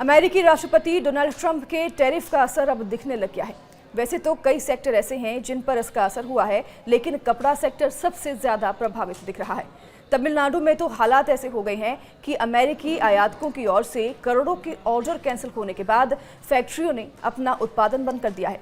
अमेरिकी राष्ट्रपति Donald Trump के टैरिफ का असर अब दिखने लग गया है। वैसे तो कई सेक्टर ऐसे हैं जिन पर इसका असर हुआ है, लेकिन कपड़ा सेक्टर सबसे ज्यादा प्रभावित दिख रहा है। तमिलनाडु में तो हालात ऐसे हो गए हैं कि अमेरिकी आयातकों की ओर से करोड़ों के ऑर्डर कैंसिल होने के बाद फैक्ट्रियों ने अपना उत्पादन बंद कर दिया है।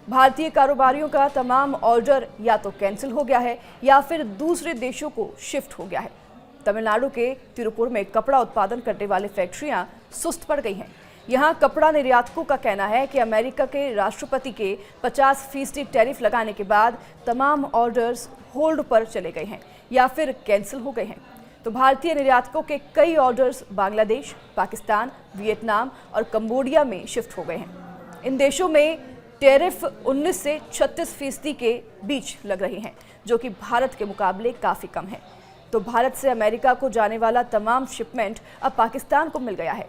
भारतीय कारोबारियों का तमाम ऑर्डर या तो कैंसिल हो गया है या फिर दूसरे देशों को शिफ्ट हो गया है। तमिलनाडु के तिरुपुर में कपड़ा उत्पादन करने वाली फैक्ट्रियां सुस्त पड़ गई हैं। यहां कपड़ा निर्यातकों का कहना है कि अमेरिका के राष्ट्रपति के 50% टैरिफ लगाने के बाद तमाम ऑर्डर्स होल्ड पर चले गए हैं या फिर कैंसिल हो गए हैं। तो भारतीय निर्यातकों के कई ऑर्डर्स बांग्लादेश, पाकिस्तान, वियतनाम और कंबोडिया में शिफ्ट हो गए हैं। इन देशों में टैरिफ 19 से 36% के बीच लग रही हैं, जो कि भारत के मुकाबले काफ़ी कम है। तो भारत से अमेरिका को जाने वाला तमाम शिपमेंट अब पाकिस्तान को मिल गया है।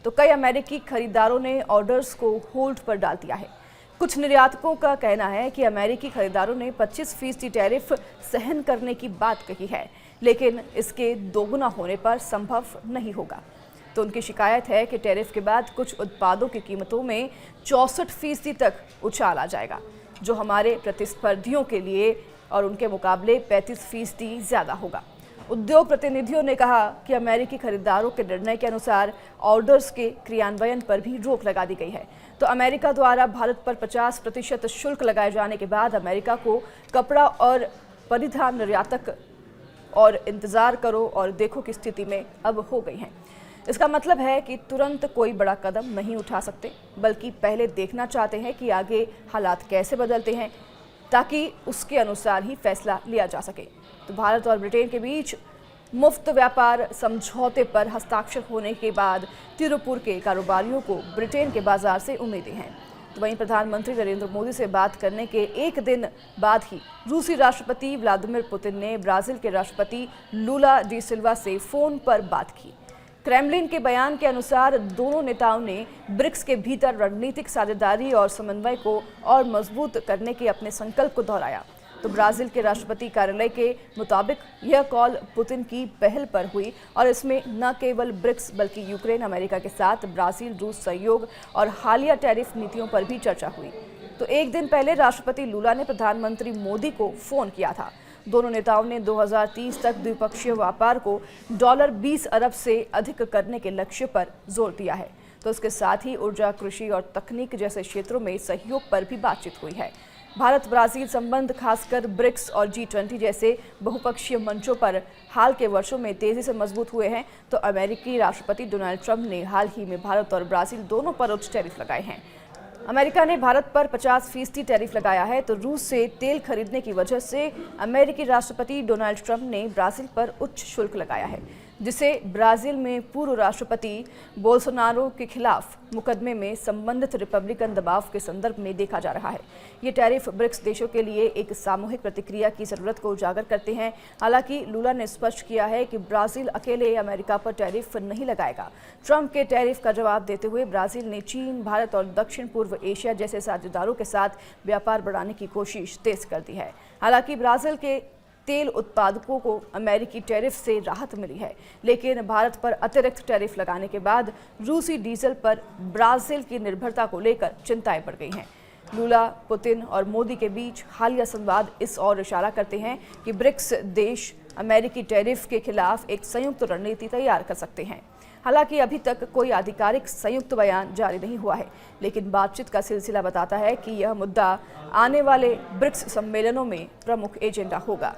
तो कई अमेरिकी खरीदारों ने ऑर्डर्स को होल्ड पर डाल दिया है। कुछ निर्यातकों का कहना है कि अमेरिकी खरीदारों ने 25% टैरिफ सहन करने की बात कही है, लेकिन इसके दोगुना होने पर संभव नहीं होगा। तो उनकी शिकायत है कि टैरिफ के बाद कुछ उत्पादों की कीमतों में 64% तक उछाल आ जाएगा, जो हमारे प्रतिस्पर्धियों के लिए और उनके मुकाबले 35% ज़्यादा होगा। उद्योग प्रतिनिधियों ने कहा कि अमेरिकी खरीदारों के निर्णय के अनुसार ऑर्डर्स के क्रियान्वयन पर भी रोक लगा दी गई है। तो अमेरिका द्वारा भारत पर 50% शुल्क लगाए जाने के बाद अमेरिका को कपड़ा और परिधान निर्यातक और इंतजार करो और देखो की स्थिति में अब हो गई हैं। इसका मतलब है कि तुरंत कोई बड़ा कदम नहीं उठा सकते, बल्कि पहले देखना चाहते हैं कि आगे हालात कैसे बदलते हैं, ताकि उसके अनुसार ही फैसला लिया जा सके। तो भारत और ब्रिटेन के बीच मुफ्त व्यापार समझौते पर हस्ताक्षर होने के बाद तिरुपुर के कारोबारियों को ब्रिटेन के बाजार से उम्मीदें हैं। तो वहीं प्रधानमंत्री नरेंद्र मोदी से बात करने के एक दिन बाद ही रूसी राष्ट्रपति व्लादिमीर पुतिन ने ब्राजील के राष्ट्रपति लूला डी सिल्वा से फोन पर बात की। क्रेमलिन के बयान के अनुसार दोनों नेताओं ने ब्रिक्स के भीतर रणनीतिक साझेदारी और समन्वय को और मजबूत करने के अपने संकल्प को दोहराया। तो ब्राजील के राष्ट्रपति कार्यालय के मुताबिक यह कॉल पुतिन की पहल पर हुई और इसमें न केवल ब्रिक्स बल्कि यूक्रेन, अमेरिका के साथ ब्राजील रूस सहयोग और हालिया टैरिफ नीतियों पर भी चर्चा हुई। तो एक दिन पहले राष्ट्रपति लूला ने प्रधानमंत्री मोदी को फोन किया था। दोनों नेताओं ने 2030 तक द्विपक्षीय व्यापार को $20 अरब से अधिक करने के लक्ष्य पर जोर दिया है। तो इसके साथ ही ऊर्जा, कृषि और तकनीक जैसे क्षेत्रों में सहयोग पर भी बातचीत हुई है। भारत ब्राजील संबंध खासकर ब्रिक्स और G20 जैसे बहुपक्षीय मंचों पर हाल के वर्षों में तेजी से मजबूत हुए हैं। तो अमेरिकी राष्ट्रपति डोनाल्ड ट्रंप ने हाल ही में भारत और ब्राजील दोनों पर उच्च टैरिफ लगाए हैं। अमेरिका ने भारत पर 50% टैरिफ लगाया है। तो रूस से तेल खरीदने की वजह से अमेरिकी राष्ट्रपति डोनाल्ड ट्रंप ने ब्राजील पर उच्च शुल्क लगाया है, जिसे ब्राजील में पूर्व राष्ट्रपति बोल्सोनारो के खिलाफ मुकदमे में संबंधित रिपब्लिकन दबाव के संदर्भ में देखा जा रहा है। ये टैरिफ ब्रिक्स देशों के लिए एक सामूहिक प्रतिक्रिया की जरूरत को उजागर करते हैं। हालांकि लूला ने स्पष्ट किया है कि ब्राजील अकेले अमेरिका पर टैरिफ नहीं लगाएगा। ट्रंप के टैरिफ का जवाब देते हुए ब्राजील ने चीन, भारत और दक्षिण पूर्व एशिया जैसे साझेदारों के साथ व्यापार बढ़ाने की कोशिश तेज कर दी है। हालांकि ब्राजील के तेल उत्पादकों को अमेरिकी टैरिफ से राहत मिली है, लेकिन भारत पर अतिरिक्त टैरिफ लगाने के बाद रूसी डीजल पर ब्राजील की निर्भरता को लेकर चिंताएं बढ़ गई हैं। लूला, पुतिन और मोदी के बीच हालिया संवाद इस ओर इशारा करते हैं कि ब्रिक्स देश अमेरिकी टैरिफ के खिलाफ एक संयुक्त रणनीति तैयार कर सकते हैं। हालांकि अभी तक कोई आधिकारिक संयुक्त बयान जारी नहीं हुआ है, लेकिन बातचीत का सिलसिला बताता है कि यह मुद्दा आने वाले ब्रिक्स सम्मेलनों में प्रमुख एजेंडा होगा।